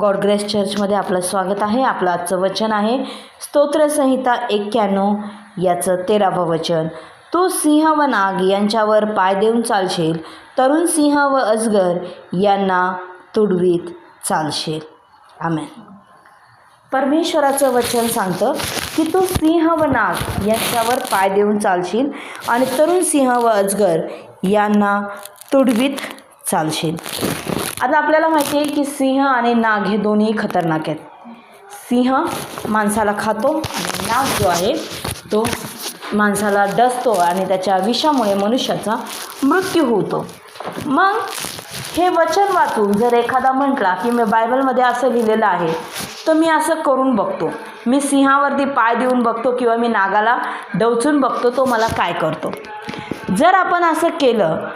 God grace चर्चमध्ये आपलं स्वागत आहे। आपलं आजचं वचन आहे स्तोत्रसंहिता 91 याचं 13वं वचन। तू सिंह व नाग यांच्यावर पाय देऊन चालशील, तरुण सिंह व अजगर यांना तुडवीत चालशील। आमेन। परमेश्वराचं वचन सांगतं की तू सिंह व नाग यांच्यावर पाय देऊन चालशील आणि तरुण सिंह व अजगर यांना तुडवीत चालशील। आता आपल्याला माहिती आहे की सिंह आणि नाग हे दोन्ही खतरनाक आहेत। सिंह माणसाला खातो आणि नाग जो आहे तो माणसाला डसतो आणि त्याच्या विषामुळे मनुष्याचा मृत्यू होतो। मग हे वचन वाचून जर एखादा म्हटला की मी बायबलमध्ये असं लिहिलेलं आहे तर मी असं करून बघतो, मी सिंहावरती पाय देऊन बघतो किंवा मी नागाला डवचून बघतो, तो मला काय करतो। जर आपण असं केलं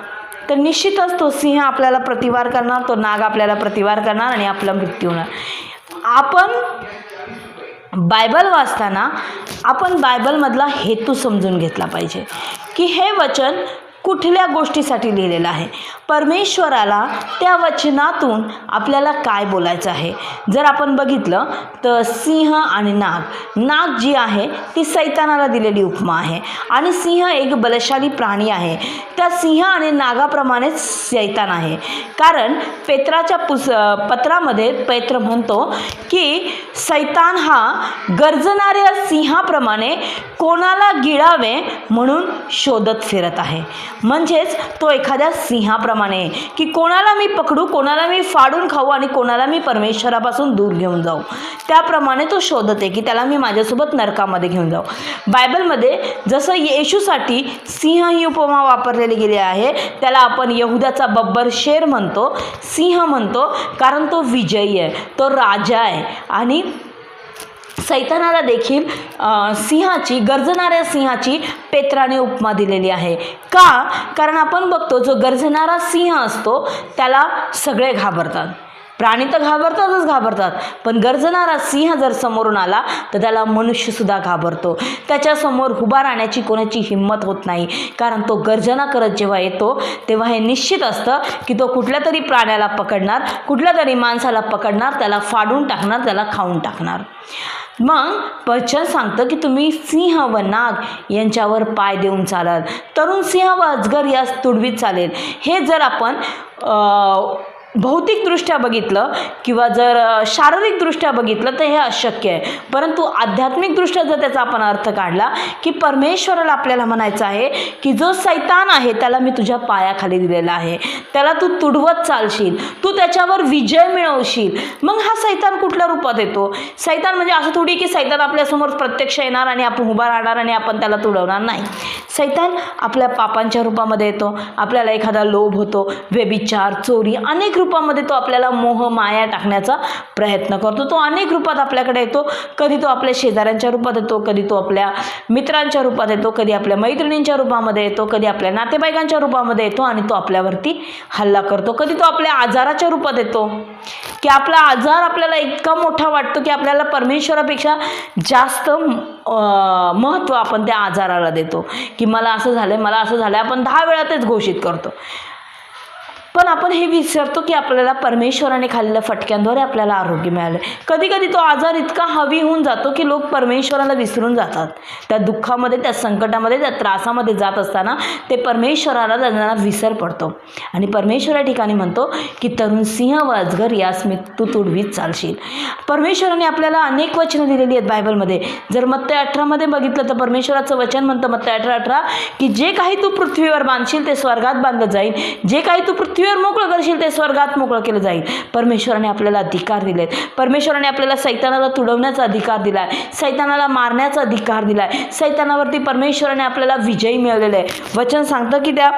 तर निश्चितच तो सिंह आपल्याला प्रतिवार करणार, तो नाग आपल्याला प्रतिवार करणार आणि आपला मृत्यू होणार। आपण बायबल वाचताना आपण बायबलमधला हेतू समजून घेतला पाहिजे की हे वचन कुठल्या गोष्टीसाठी लिहिलेलं आहे, परमेश्वराला त्या वचनातून आपल्याला काय बोलायचं आहे। जर आपण बघितलं तर सिंह आणि नाग जी आहे ती सैतानाला दिलेली उपमा आहे आणि सिंह एक बलशाली प्राणी आहे। त्या सिंह आणि नागाप्रमाणेच सैतान आहे, कारण पेत्राच्या पत्रामध्ये पेत्र म्हणतो की सैतान हा गर्जणाऱ्या सिंहाप्रमाणे कोणाला गिळावे म्हणून शोधत फिरत आहे। म्हणजेच तो एखाद्या सिंहाप्रमाणे की कोणाला मी पकडू, कोणाला मी फाडून खाऊ आणि कोणाला मी परमेश्वरापासून दूर घेऊन जाऊ, त्याप्रमाणे तो शोधत आहे की त्याला मी माझ्यासोबत नरकामध्ये घेऊन जाऊ। बायबलमध्ये जसं येशूसाठी सिंह ही उपमा वापरलेली गेली आहे, त्याला आपण यहुदाचा बब्बर शेर म्हणतो, सिंह म्हणतो, कारण तो विजयी आहे, तो राजा आहे। आणि सैतानाला देखील सिंहाची, गर्जणाऱ्या सिंहाची पेत्राने उपमा दिलेली आहे। का? कारण आपण बघतो जो गर्जणारा सिंह असतो त्याला सगळे घाबरतात, प्राणी तर घाबरतात, पण गर्जणारा सिंह जर समोरून आला तर त्याला मनुष्यसुद्धा घाबरतो। त्याच्यासमोर उभा राहण्याची कोणाची हिंमत होत नाही, कारण तो गर्जना करत जेव्हा येतो तेव्हा हे निश्चित असतं की तो कुठल्या तरी प्राण्याला पकडणार, कुठल्या तरी माणसाला पकडणार, त्याला फाडून टाकणार, त्याला खाऊन टाकणार। मग वचन सांगतं की तुम्ही सिंह व नाग यांच्यावर पाय देऊन चालाल, तरुण सिंह व अजगर यास तुडवीत चालेल। हे जर आपण भौतिकदृष्ट्या बघितलं किंवा जर शारीरिकदृष्ट्या बघितलं तर हे अशक्य आहे, परंतु आध्यात्मिकदृष्ट्या जर त्याचा आपण अर्थ काढला की परमेश्वराला आपल्याला म्हणायचं आहे की जो सैतान आहे त्याला मी तुझ्या पायाखाली दिलेला आहे, त्याला तू तुडवत चालशील, तू त्याच्यावर विजय मिळवशील। मग हा सैतान कुठल्या रूपात येतो? सैतान म्हणजे असं थोडी की सैतान आपल्यासमोर प्रत्यक्ष येणार आणि आपण उभा राहणार आणि आपण त्याला तुडवणार, नाही। सैतान आपल्या पापांच्या रूपामध्ये येतो, आपल्याला एखादा लोभ होतो, व्यभिचार, चोरी, अनेक रूपामध्ये तो आपल्याला मोह माया टाकण्याचा प्रयत्न करतो। तो अनेक रूपात आपल्याकडे येतो, कधी तो आपल्या शेजाऱ्यांच्या रूपात येतो, कधी तो आपल्या मित्रांच्या रूपात येतो, कधी आपल्या मैत्रिणींच्या रूपामध्ये येतो, कधी आपल्या नातेवाईकांच्या रूपामध्ये येतो आणि तो आपल्यावरती हल्ला करतो। कधी तो आपल्या आजाराच्या रूपात येतो की आपला आजार आपल्याला इतका मोठा वाटतो की आपल्याला परमेश्वरापेक्षा जास्त महत्त्व आपण त्या आजाराला देतो की मला असं झालं, आपण 10 वेळा तेच घोषित करतो। पण आपण हे विसरतो की आपल्याला परमेश्वराने खाल्लेल्या फटक्यांद्वारे आपल्याला आरोग्य मिळाले। कधी कधी तो आजार इतका हवी होऊन जातो की लोक परमेश्वराला विसरून जातात। त्या दुःखामध्ये, त्या संकटामध्ये, त्या त्रासामध्ये जात असताना ते परमेश्वराला त्यांना विसर पडतो आणि परमेश्वर या ठिकाणी म्हणतो की तरुण सिंह व अजगर यास मी तू तुडवीत चालशील। परमेश्वराने आपल्याला अनेक वचनं दिलेली आहेत बायबलमध्ये। जर मत्ते 18 मध्ये बघितलं तर परमेश्वराचं वचन म्हणतं, मत्ते 18:18, की जे काही तू पृथ्वीवर बांधशील ते स्वर्गात बांधलं जाईल, जे काही तू पृथ्वीवर मोकळं करशील ते स्वर्गात मोकळं केलं जाईल। परमेश्वराने आपल्याला अधिकार दिलेत, परमेश्वराने आपल्याला सैतानाला तुडवण्याचा अधिकार दिलाय, सैतानाला मारण्याचा अधिकार दिलाय, सैतानावरती परमेश्वराने आपल्याला विजय मिळवलेला आहे। वचन सांगतं की त्या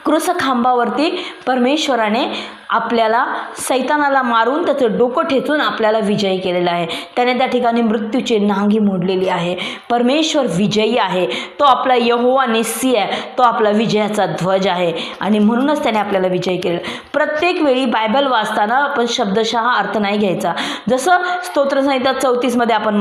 क्रूसखांबावरती परमेश्वराने आपल्याला सैतानाला मारून त्याचं डोकं ठेचून आपल्याला विजयी केलेला आहे। त्याने त्या ठिकाणी मृत्यूची नांगी मोडलेली आहे। परमेश्वर विजयी आहे, तो आपला यहोवा निस्सी आहे, तो आपला विजयाचा ध्वज आहे आणि म्हणूनच त्याने आपल्याला विजयी केले। प्रत्येक वेळी बायबल वाचताना आपण शब्दशः अर्थ नाही घ्यायचा। जसं स्तोत्रसंहिता 34 मध्ये आपण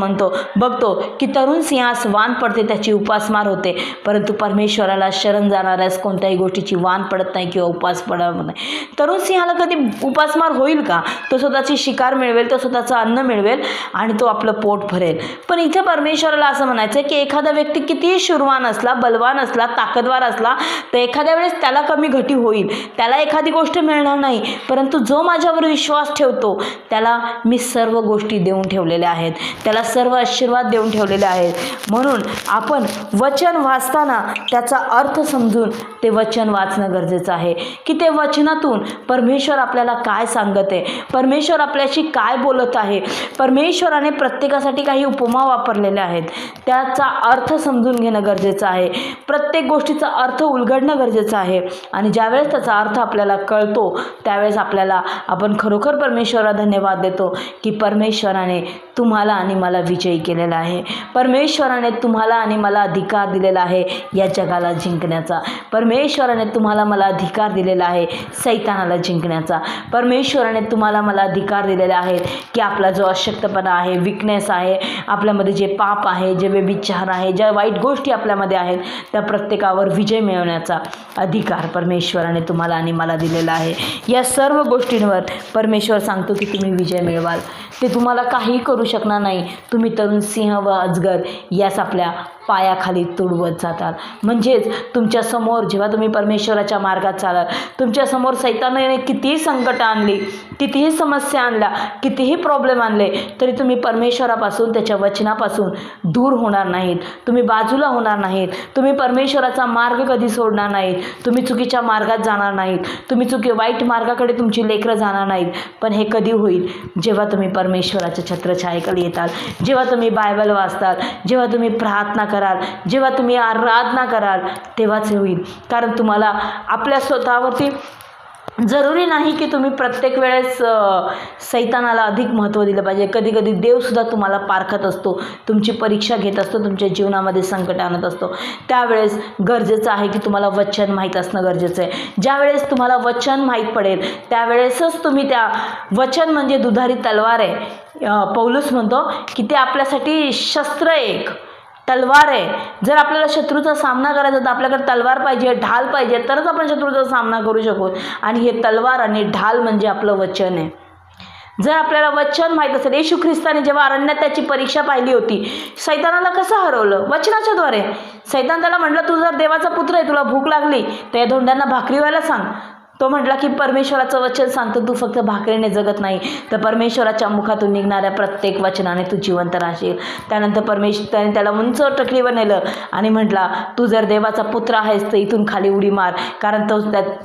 बघतो की तरुण सिंहास वान पडते, त्याची उपासमार होते, परंतु परमेश्वराला शरण जाणाऱ्यास कोणत्याही गोष्टीची वान पडत नाही किंवा उपास पडत नाही। तरुण सिंहाला कधी उपासमार होईल का? तो स्वतःची शिकार मिळवेल, तो स्वतःचं अन्न मिळवेल आणि तो आपलं पोट भरेल. पण इथे परमेश्वराला असं म्हणायचं आहे की एखादा व्यक्ती कितीही शूरवान असला, बलवान असला, ताकदवार असला, तर एखाद्या वेळेस त्याला कमी घटी होईल, त्याला एखादी गोष्ट मिळणार नाही, परंतु जो माझ्यावर विश्वास ठेवतो त्याला मी सर्व गोष्टी देऊन ठेवलेल्या आहेत, त्याला सर्व आशीर्वाद देऊन ठेवलेले आहेत. म्हणून आपण वचन वाचताना त्याचा अर्थ समजून ते वचन वाचणं गरजेचं आहे की ते वचनातून परमेश्वर आपल्याला काय सांगत आहे, परमेश्वर आपल्याशी काय बोलत आहे. परमेश्वराने प्रत्येकासाठी काही उपमा वापरलेल्या आहेत, त्याचा अर्थ समजून घेणं गरजेचं आहे. प्रत्येक गोष्टीचा अर्थ उलगडणं गरजेचं आहे आणि ज्यावेळेस त्याचा अर्थ आपल्याला कळतो त्यावेळेस आपण खरोखर परमेश्वराला धन्यवाद देतो की परमेश्वराने तुम्हाला आणि मला विजयी केलेला आहे. परमेश्वराने तुम्हाला आणि मला अधिकार दिलेला आहे या जगाला जिंकण्याचा. परमेश्वराने तुम्हाला मला अधिकार दिलेला आहे सैतानाला जिंकण्याचा. परमेश्वराने तुम्हाला मला अधिकार दिलेला आहे की आपला जो अशक्तपणा आहे, विकनेस आहे, आपल्यामध्ये जे पाप आहे, जे व्यभिचार आहे, ज्या वाईट गोष्टी आपल्यामध्ये आहेत, त्या प्रत्येकावर विजय मिळवण्याचा अधिकार परमेश्वराने तुम्हाला आणि मला दिलेला आहे. या सर्व गोष्टींवर परमेश्वर सांगतो की तुम्ही विजय मिळवाल. ते तुम्हाला काहीही करू शकणार नाही. तुम्ही तरुण सिंह व अजगर यास आपल्या पायाखाली तुडवत जाताल. म्हणजेच तुमच्यासमोर जेव्हा तुम्ही परमेश्वराच्या मार्गात चालाल, तुमच्यासमोर सैतानाने कितीही संकट आणली, कितीही समस्या आणल्या, कितीही प्रॉब्लेम आणले, तरी तुम्ही परमेश्वरापासून, त्याच्या वचनापासून दूर होणार नाहीत, तुम्ही बाजूला होणार नाहीत. तुम्ही परमेश्वराचा मार्ग कधी सोडणार नाहीत, तुम्ही चुकीच्या मार्गात जाणार नाहीत, तुम्ही वाईट मार्गाकडे तुमची लेकरं जाणार नाहीत. पण हे कधी होईल? जेव्हा तुम्ही परमेश्वराच्या छत्रछायेखाली येताल, जेव्हा तुम्ही बायबल वाचताल, जेव्हा तुम्ही प्रार्थना कराल, जेव्हा तुम्ही आराधना कराल, तेव्हाच होईल. कारण तुम्हाला आपल्या स्वतःवरती जरुरी नाही की तुम्ही प्रत्येक वेळेस सैतानाला अधिक महत्त्व दिलं पाहिजे. कधी कधी देवसुद्धा तुम्हाला पारखत असतो, तुमची परीक्षा घेत असतो, तुमच्या जीवनामध्ये संकट आणत असतो. त्यावेळेस गरजेचं आहे की तुम्हाला वचन माहीत असणं गरजेचं आहे. ज्यावेळेस तुम्हाला वचन माहीत पडेल त्यावेळेसच तुम्ही त्या वचन म्हणजे दुधारी तलवार आहे. पौलुस म्हणतो की ते आपल्यासाठी शस्त्र एक तलवार आहे. जर आपल्याला शत्रूचा सामना करायचा तर आपल्याकडे तलवार पाहिजे, ढाल पाहिजे, तरच आपण शत्रूचा सामना करू शकू. आणि हे तलवार आणि ढाल म्हणजे आपलं वचन आहे. जर आपल्याला वचन माहीत असेल, येशू ख्रिस्ताने जेव्हा अरण्यात त्याची परीक्षा पाहिली होती, सैतानाला कसं हरवलं? वचनाच्या द्वारे. सैतान त्याला म्हटलं, तू जर देवाचा पुत्र आहे, तुला भूक लागली तर या धोंड्यांना भाकरी व्हायला सांग. तो म्हटला की परमेश्वराचं वचन सांगतो, तू फक्त भाकरीने जगत नाही तर परमेश्वराच्या मुखातून निघणाऱ्या प्रत्येक वचनाने तू जिवंत राहशील. त्यानंतर परमेश्वराने त्याला उंच टेकडीवर नेलं आणि म्हटला, तू जर देवाचा पुत्र आहेस तर इथून खाली उडी मार. कारण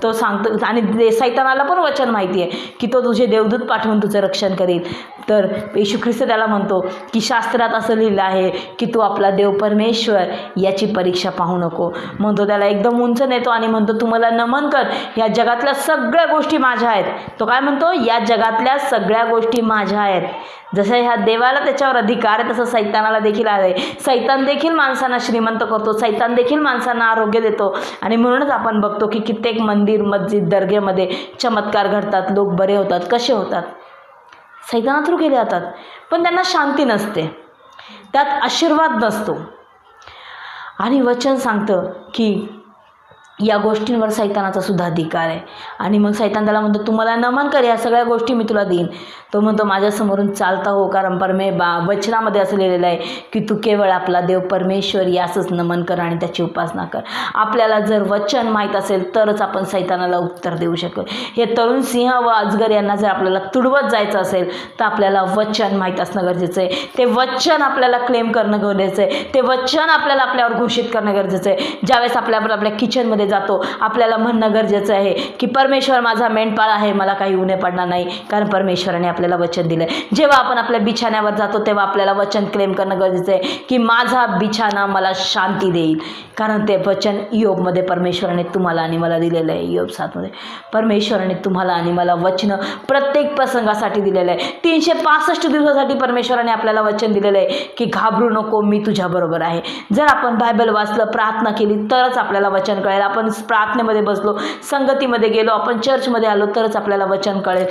तो सांगतो आणि सैतानाला पण वचन माहिती आहे की तो तुझे देवदूत पाठवून तुझं रक्षण करील. तर येशू ख्रिस्त त्याला म्हणतो की शास्त्रात असं लिहिलं आहे की तू आपला देव परमेश्वर याची परीक्षा पाहू नको. म्हणतो त्याला एकदम उंच नेतो आणि म्हणतो, तू मला नमन कर, या जगातल्या सगळ्या गोष्टी माझ्या आहेत. तो काय म्हणतो? या जगातल्या सगळ्या गोष्टी माझ्या आहेत. जसं ह्या देवाला त्याच्यावर अधिकार आहे तसं सैतानाला देखील आहे. सैतान देखील माणसांना श्रीमंत करतो, सैतान देखील माणसांना आरोग्य देतो. आणि म्हणूनच आपण बघतो की कित्येक मंदिर, मस्जिद, दर्गेमध्ये चमत्कार घडतात, लोक बरे होतात. कसे होतात? सैताना थ्रू केले जातात. पण त्यांना शांती नसते, त्यात आशीर्वाद नसतो. आणि वचन सांगतं की या गोष्टींवर सैतानाचा सुद्धा अधिकार आहे. आणि मग सैतान त्याला म्हणतो, तू मला नमन कर, या सगळ्या गोष्टी मी तुला देईन. तो म्हणतो, माझ्यासमोरून चालता हो, कारण वचनामध्ये असं लिहिलेलं आहे की तू केवळ आपला देव परमेश्वर यासच नमन कर आणि त्याची उपासना कर. आपल्याला जर वचन माहीत असेल तरच आपण सैतानाला उत्तर देऊ शकू. हे तरुण सिंह व अजगर यांना जर आपल्याला तुडवत जायचं असेल तर आपल्याला वचन माहीत असणं गरजेचं आहे. ते वचन आपल्याला क्लेम करणं गरजेचं आहे. ते वचन आपल्याला आपल्यावर घोषित करणं गरजेचं आहे. ज्यावेळेस आपल्या किचनमध्ये जातो, आपल्याला म्हणणं गरजेचं आहे की परमेश्वर माझा मेंढपाळ आहे, मला काही उणे पडणार नाही, कारण परमेश्वराने आपल्याला वचन दिलं आहे. जेव्हा आपण आपल्या बिछाण्यावर जातो तेव्हा आपल्याला वचन क्लेम करणं गरजेचं आहे की माझा बिछाना मला शांती देईल, कारण ते वचन इयोबमध्ये परमेश्वराने तुम्हाला आणि मला दिलेलं आहे. इयोब 7 परमेश्वराने तुम्हाला आणि मला वचनं प्रत्येक प्रसंगासाठी दिलेलं आहे. 365 दिवसासाठी परमेश्वराने आपल्याला वचन दिलेलं आहे की घाबरू नको, मी तुझ्याबरोबर आहे. जर आपण बायबल वाचलं, प्रार्थना केली तरच आपल्याला वचन कळेल. आपण प्रार्थनेमध्ये बसलो, संगतीमध्ये गेलो, आपण चर्चमध्ये आलो तरच आपल्याला वचन कळेल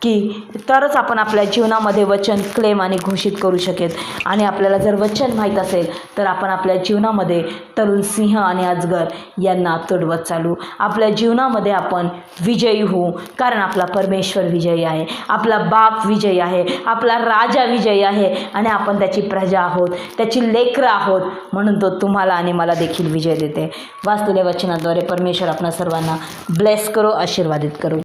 की तरच आपण आपल्या जीवनामध्ये वचन क्लेम आणि घोषित करू शकेल. आणि आपल्याला जर वचन माहीत असेल तर आपण आपल्या जीवनामध्ये तरुण सिंह आणि अजगर यांना तुडवत चालू. आपल्या जीवनामध्ये आपण विजयी होऊ, कारण आपला परमेश्वर विजयी आहे, आपला बाप विजयी आहे, आपला राजा विजयी आहे आणि आपण त्याची प्रजा आहोत, त्याची लेकरं आहोत. म्हणून तो तुम्हाला आणि मला देखील विजय देते. वाचलेल्या वचनाद्वारे परमेश्वर आपणा सर्वांना ब्लेस करो, आशीर्वादित करो.